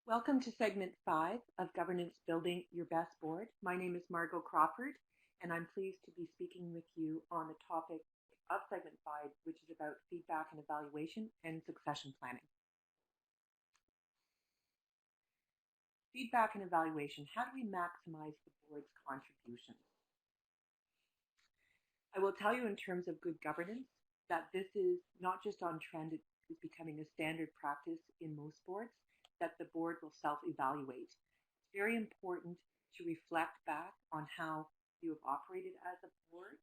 Welcome to segment 5 of Governance Building Your Best Board. My name is Margot Crawford, and I'm pleased to be speaking with you on the topic of segment 5, which is about feedback and evaluation and succession planning. Feedback and evaluation. How do we maximize the board's contributions? I will tell you in terms of good governance that this is not just on trend, it is becoming a standard practice in most boards that the board will self-evaluate. It's very important to reflect back on how you have operated as a board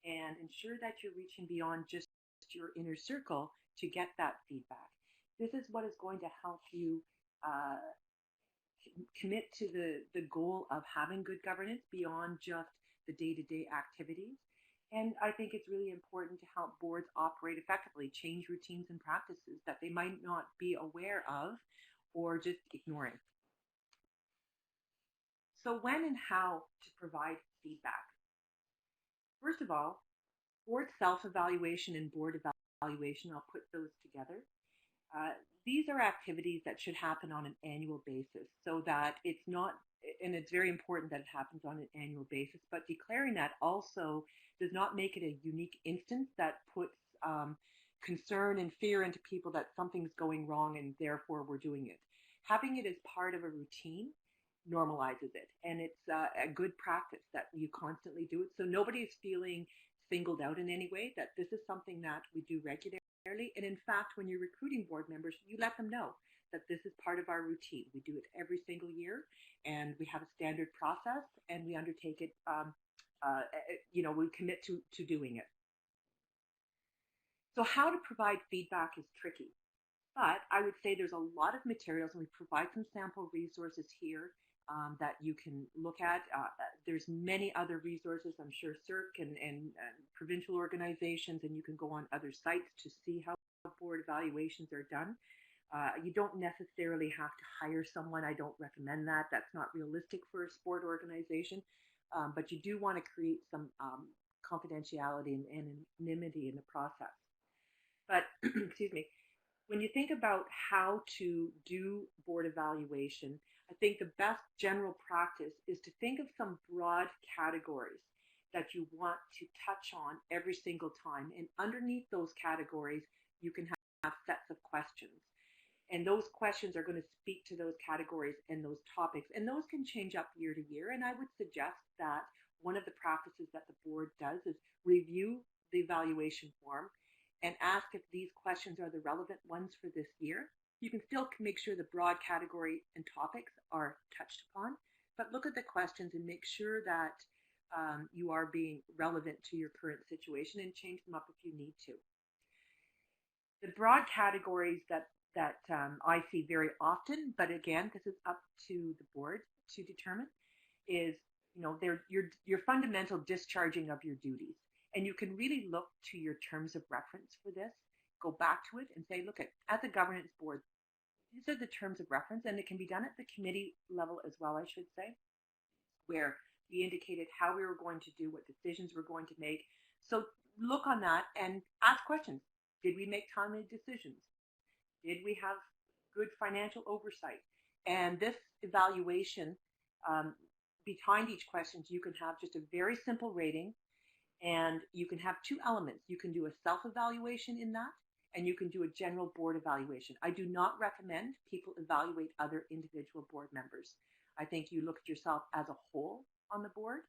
and ensure that you're reaching beyond just your inner circle to get that feedback. This is what is going to help you commit to the goal of having good governance beyond just the day-to-day activities. And I think it's really important to help boards operate effectively, change routines and practices that they might not be aware of or just ignoring. So when and how to provide feedback? First of all, board self-evaluation and board evaluation, I'll put those together. These are activities that should happen on an annual basis so that it's not, and it's very important that it happens on an annual basis, but declaring that also does not make it a unique instance that puts concern and fear into people that something's going wrong and therefore we're doing it. Having it as part of a routine normalizes it, and it's a good practice that you constantly do it so nobody's feeling singled out in any way, that this is something that we do regularly. And in fact, when you're recruiting board members, you let them know that this is part of our routine. We do it every single year, and we have a standard process, and we undertake it. We commit to doing it. So how to provide feedback is tricky, but I would say there's a lot of materials, and we provide some sample resources here that you can look at. There's many other resources, I'm sure CERC and provincial organizations, and you can go on other sites to see how board evaluations are done. You don't necessarily have to hire someone. I don't recommend that. That's not realistic for a sport organization, but you do want to create some confidentiality and anonymity in the process. But, excuse me, when you think about how to do board evaluation, I think the best general practice is to think of some broad categories that you want to touch on every single time. And underneath those categories, you can have sets of questions. And those questions are going to speak to those categories and those topics. And those can change up year to year. And I would suggest that one of the practices that the board does is review the evaluation form and ask if these questions are the relevant ones for this year. You can still make sure the broad category and topics are touched upon, but look at the questions and make sure that you are being relevant to your current situation and change them up if you need to. The broad categories that I see very often, but again, this is up to the board to determine, is your fundamental discharging of your duties. And you can really look to your terms of reference for this, go back to it and say, look, as a governance board, these are the terms of reference, and it can be done at the committee level as well, I should say, where we indicated how we were going to do, what decisions we're going to make. So look on that and ask questions. Did we make timely decisions? Did we have good financial oversight? And this evaluation, behind each question, you can have just a very simple rating. And you can have two elements. You can do a self-evaluation in that, and you can do a general board evaluation. I do not recommend people evaluate other individual board members. I think you look at yourself as a whole on the board,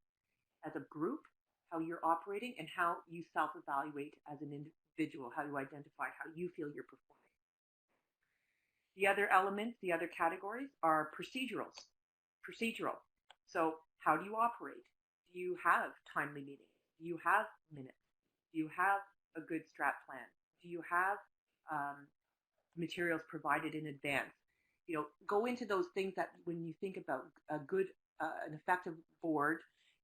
as a group, how you're operating, and how you self-evaluate as an individual, how you identify how you feel you're performing. The other elements, the other categories are procedural. So how do you operate? Do you have timely meetings? Do you have minutes? Do you have a good strat plan? Do you have materials provided in advance? Go into those things that when you think about a good, an effective board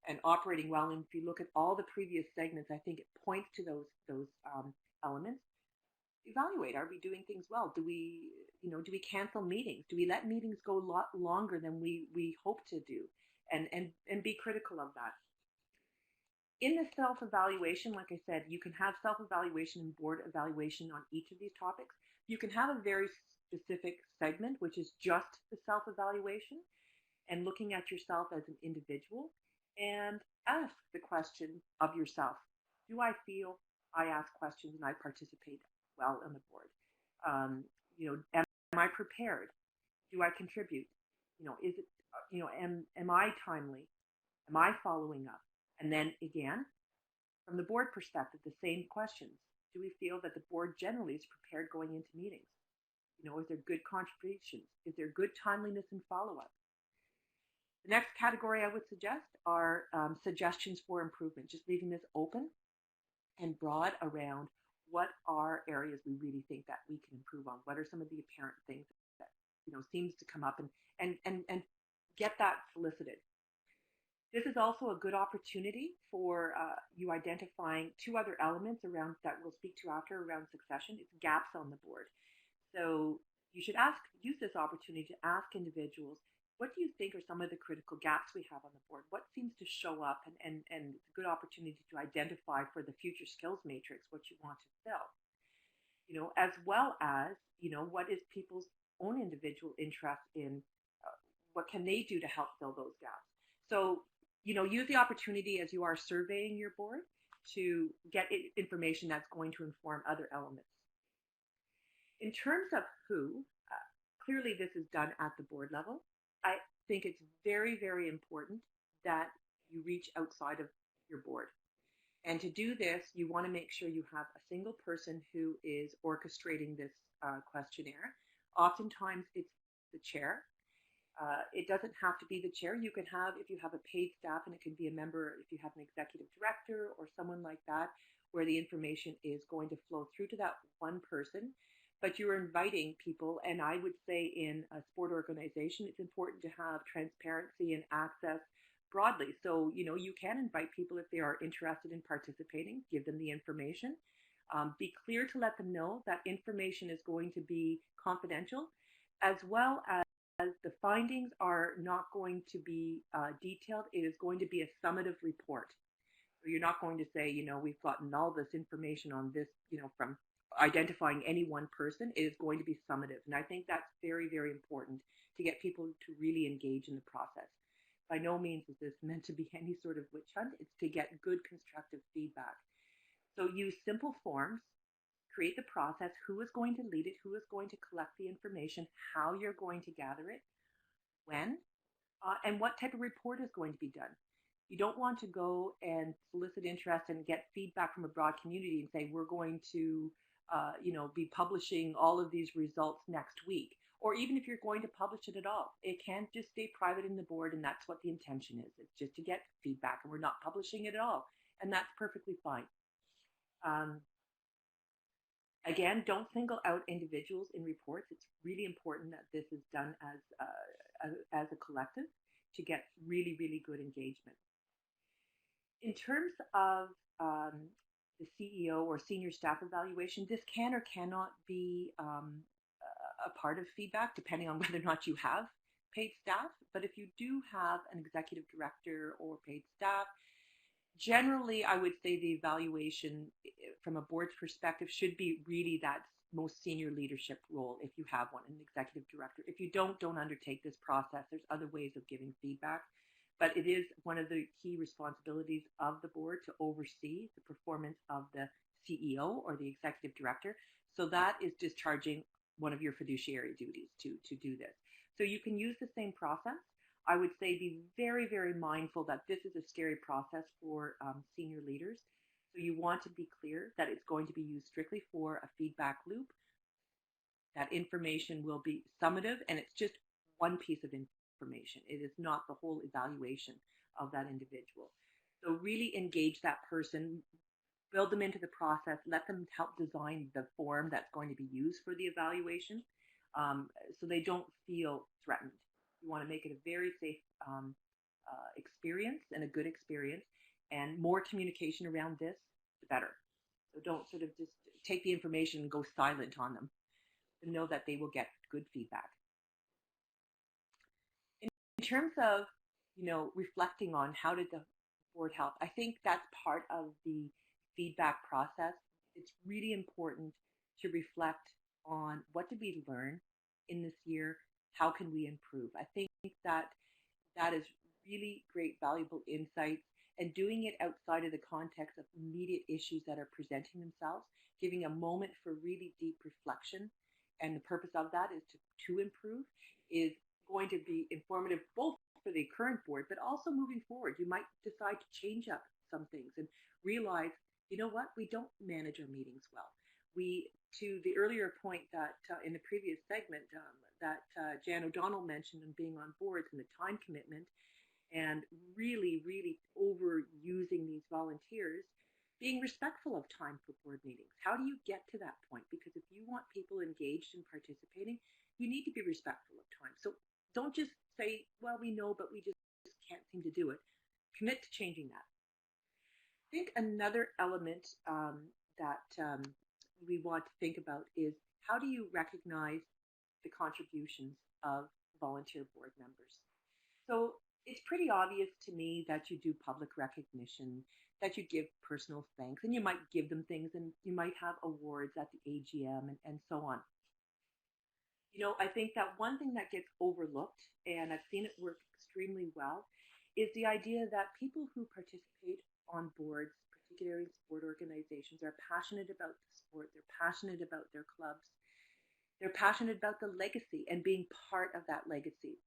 and operating well, and if you look at all the previous segments, I think it points to those elements. Evaluate, are we doing things well? Do we cancel meetings? Do we let meetings go a lot longer than we hope to do? And be critical of that. In the self-evaluation, like I said, you can have self-evaluation and board evaluation on each of these topics. You can have a very specific segment, which is just the self-evaluation, and looking at yourself as an individual, and ask the question of yourself. Do I feel I ask questions and I participate well on the board? Am I prepared? Do I contribute? Is it, am I timely? Am I following up? And then again, from the board perspective, the same questions. Do we feel that the board generally is prepared going into meetings? Is there good contributions? Is there good timeliness and follow-up? The next category I would suggest are suggestions for improvement, just leaving this open and broad around what are areas we really think that we can improve on. What are some of the apparent things that seems to come up, and get that solicited. This is also a good opportunity for you identifying two other elements around that we'll speak to after around succession. It's gaps on the board. So you should use this opportunity to ask individuals, what do you think are some of the critical gaps we have on the board? What seems to show up? And it's a good opportunity to identify for the future skills matrix what you want to fill. As well as, what is people's own individual interest in, what can they do to help fill those gaps? So, use the opportunity as you are surveying your board to get information that's going to inform other elements. In terms of who, clearly this is done at the board level. I think it's very, very important that you reach outside of your board. And to do this, you want to make sure you have a single person who is orchestrating this questionnaire. Oftentimes it's the chair. It doesn't have to be the chair. You can have, if you have a paid staff, and it can be a member, if you have an executive director or someone like that, where the information is going to flow through to that one person. But you're inviting people, and I would say in a sport organization, it's important to have transparency and access broadly. So, you can invite people if they are interested in participating, give them the information. Be clear to let them know that information is going to be confidential, as well as the findings are not going to be detailed. It is going to be a summative report. So you're not going to say, we've gotten all this information on this, from identifying any one person. It is going to be summative. And I think that's very, very important to get people to really engage in the process. By no means is this meant to be any sort of witch hunt. It's to get good constructive feedback. So use simple forms, create the process, who is going to lead it, who is going to collect the information, how you're going to gather it, when, and what type of report is going to be done. You don't want to go and solicit interest and get feedback from a broad community and say, we're going to be publishing all of these results next week. Or even if you're going to publish it at all, it can't just stay private in the board, and that's what the intention is. It's just to get feedback, and we're not publishing it at all, and that's perfectly fine. Again, don't single out individuals in reports. It's really important that this is done as a collective to get really, really good engagement. In terms of the CEO or senior staff evaluation, this can or cannot be a part of feedback, depending on whether or not you have paid staff. But if you do have an executive director or paid staff, generally, I would say the evaluation from a board's perspective should be really that most senior leadership role if you have one, an executive director. If you don't undertake this process. There's other ways of giving feedback. But it is one of the key responsibilities of the board to oversee the performance of the CEO or the executive director. So that is discharging one of your fiduciary duties to do this. So you can use the same process. I would say be very, very mindful that this is a scary process for senior leaders. So you want to be clear that it's going to be used strictly for a feedback loop. That information will be summative, and it's just one piece of information. It is not the whole evaluation of that individual. So really engage that person, build them into the process, let them help design the form that's going to be used for the evaluation, so they don't feel threatened. You want to make it a very safe experience and a good experience, and more communication around this, the better. So don't sort of just take the information and go silent on them. And know that they will get good feedback. In terms of, reflecting on how did the board help, I think that's part of the feedback process. It's really important to reflect on what did we learn in this year? How can we improve? I think that that is really great, valuable insights, and doing it outside of the context of immediate issues that are presenting themselves, giving a moment for really deep reflection. And the purpose of that is to improve, is going to be informative both for the current board, but also moving forward. You might decide to change up some things and realize, you know what, we don't manage our meetings well. We, to the earlier point that in the previous segment that Jan O'Donnell mentioned on being on boards and the time commitment, and really, really overusing these volunteers, being respectful of time for board meetings. How do you get to that point? Because if you want people engaged in participating, you need to be respectful of time. So don't just say, well, we know, but we just can't seem to do it. Commit to changing that. I think another element that we want to think about is, how do you recognize the contributions of volunteer board members? So it's pretty obvious to me that you do public recognition, that you give personal thanks, and you might give them things, and you might have awards at the AGM and so on. You know, I think that one thing that gets overlooked, and I've seen it work extremely well, is the idea that people who participate on boards, particularly in sport organizations, are passionate about the sport, they're passionate about their clubs, they're passionate about the legacy and being part of that legacy.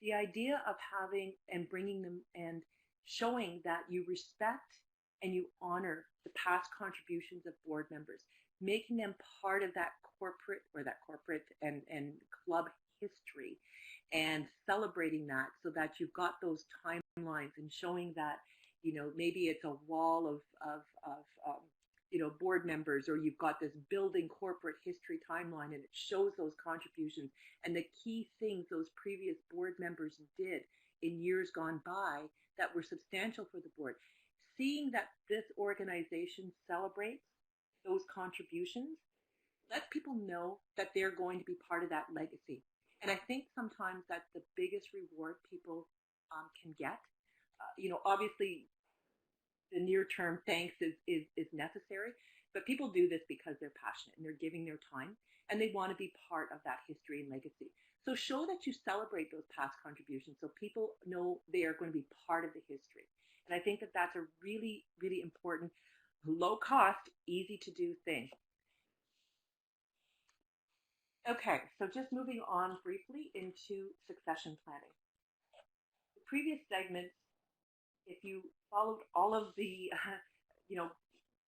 The idea of having and bringing them and showing that you respect and you honor the past contributions of board members, making them part of that corporate and club history, and celebrating that, so that you've got those timelines, and showing that, you know, maybe it's a wall of you know, board members, or you've got this building corporate history timeline, and it shows those contributions and the key things those previous board members did in years gone by that were substantial for the board. Seeing that this organization celebrates those contributions lets people know that they're going to be part of that legacy. And I think sometimes that's the biggest reward people can get. You know, obviously, the near-term thanks is necessary, but people do this because they're passionate and they're giving their time, and they want to be part of that history and legacy. So show that you celebrate those past contributions, so people know they are going to be part of the history. And I think that that's a really, really important, low cost, easy to do thing. Okay, so just moving on briefly into succession planning. The previous segments, if you followed all of the, you know,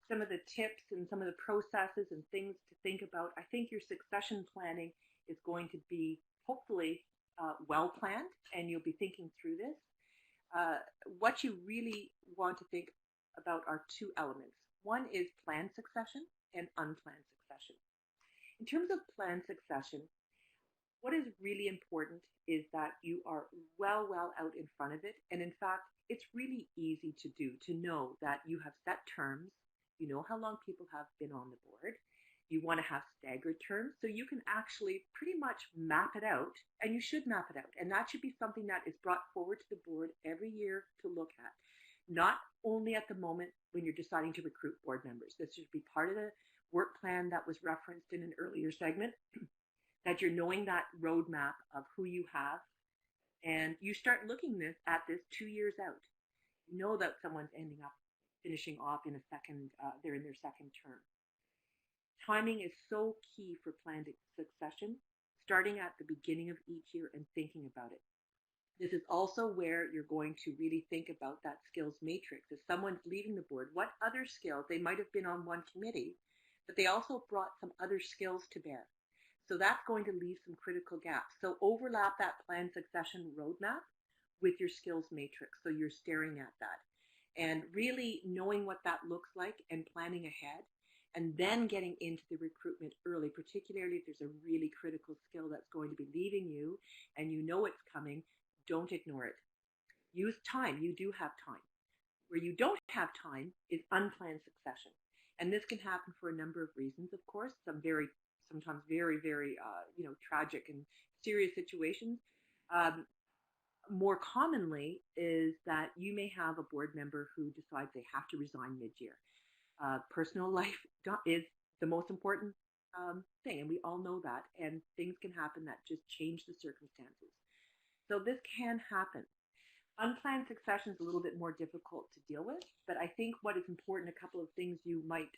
some of the tips and some of the processes and things to think about, I think your succession planning is going to be hopefully well planned, and you'll be thinking through this. What you really want to think about are two elements. One is planned succession and unplanned succession. In terms of planned succession, what is really important is that you are well out in front of it. And in fact, it's really easy to do, to know that you have set terms, you know how long people have been on the board, you want to have staggered terms, so you can actually pretty much map it out, and you should map it out. And that should be something that is brought forward to the board every year to look at. Not only at the moment when you're deciding to recruit board members. This should be part of the work plan that was referenced in an earlier segment, that you're knowing that roadmap of who you have, and you start looking at this 2 years out. You know that someone's finishing off in they're in their second term. Timing is so key for planned succession, starting at the beginning of each year and thinking about it. This is also where you're going to really think about that skills matrix. If someone's leaving the board, what other skills? They might have been on one committee, but they also brought some other skills to bear. So that's going to leave some critical gaps. So overlap that planned succession roadmap with your skills matrix, so you're staring at that. And really knowing what that looks like and planning ahead, and then getting into the recruitment early, particularly if there's a really critical skill that's going to be leaving you and you know it's coming. Don't ignore it. Use time. You do have time. Where you don't have time is unplanned succession. And this can happen for a number of reasons, of course. Sometimes very, very, tragic and serious situations. More commonly is that you may have a board member who decides they have to resign mid-year. Personal life is the most important thing, and we all know that. And things can happen that just change the circumstances. So this can happen. Unplanned succession is a little bit more difficult to deal with, but I think what is important, a couple of things you might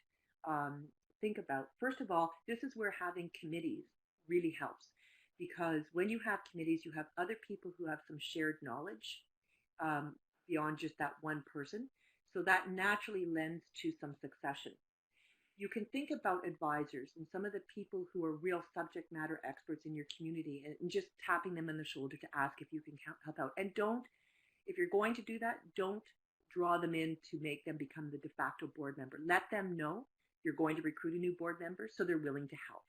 think about. First of all, this is where having committees really helps, because when you have committees, you have other people who have some shared knowledge beyond just that one person. So that naturally lends to some succession. You can think about advisors and some of the people who are real subject matter experts in your community, and just tapping them on the shoulder to ask if you can help out. And if you're going to do that, don't draw them in to make them become the de facto board member. Let them know you're going to recruit a new board member so they're willing to help.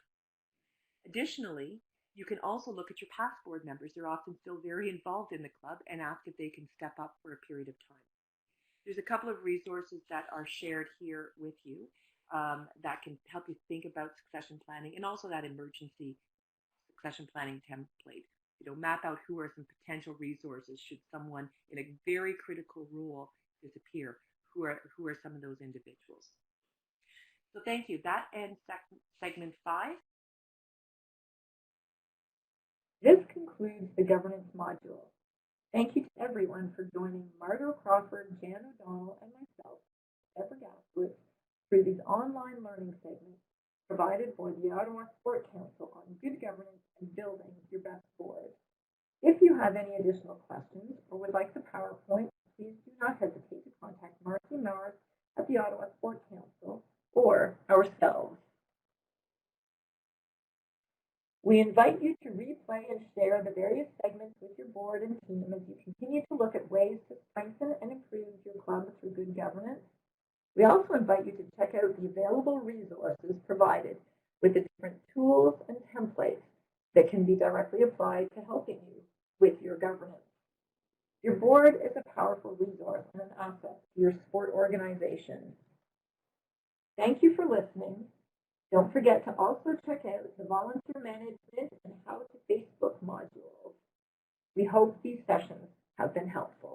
Additionally, you can also look at your past board members. They're often still very involved in the club, and ask if they can step up for a period of time. There's a couple of resources that are shared here with you that can help you think about succession planning, and also that emergency succession planning template. Map out who are some potential resources should someone in a very critical role disappear. Who are some of those individuals? So thank you. That ends segment 5. This concludes the governance module. Thank you to everyone for joining Margot Crawford, Jan O'Donnell, and myself, Deborah Gaskowitz, through these online learning segments provided for the Ottawa Sport Council on good governance and building your best board. If you have any additional questions or would like the PowerPoint, please do not hesitate to contact Marcy Mowers at the Ottawa Sport Council or ourselves. We invite you to replay and share the various segments with your board and team as you continue to look at ways to strengthen and improve your club through good governance. We also invite you to check out the available resources provided with the different tools and templates that can be directly applied to helping you with your governance. Your board is a powerful resource and an asset to your sport organization. Thank you for listening. Don't forget to also check out the volunteer management and how to Facebook modules. We hope these sessions have been helpful.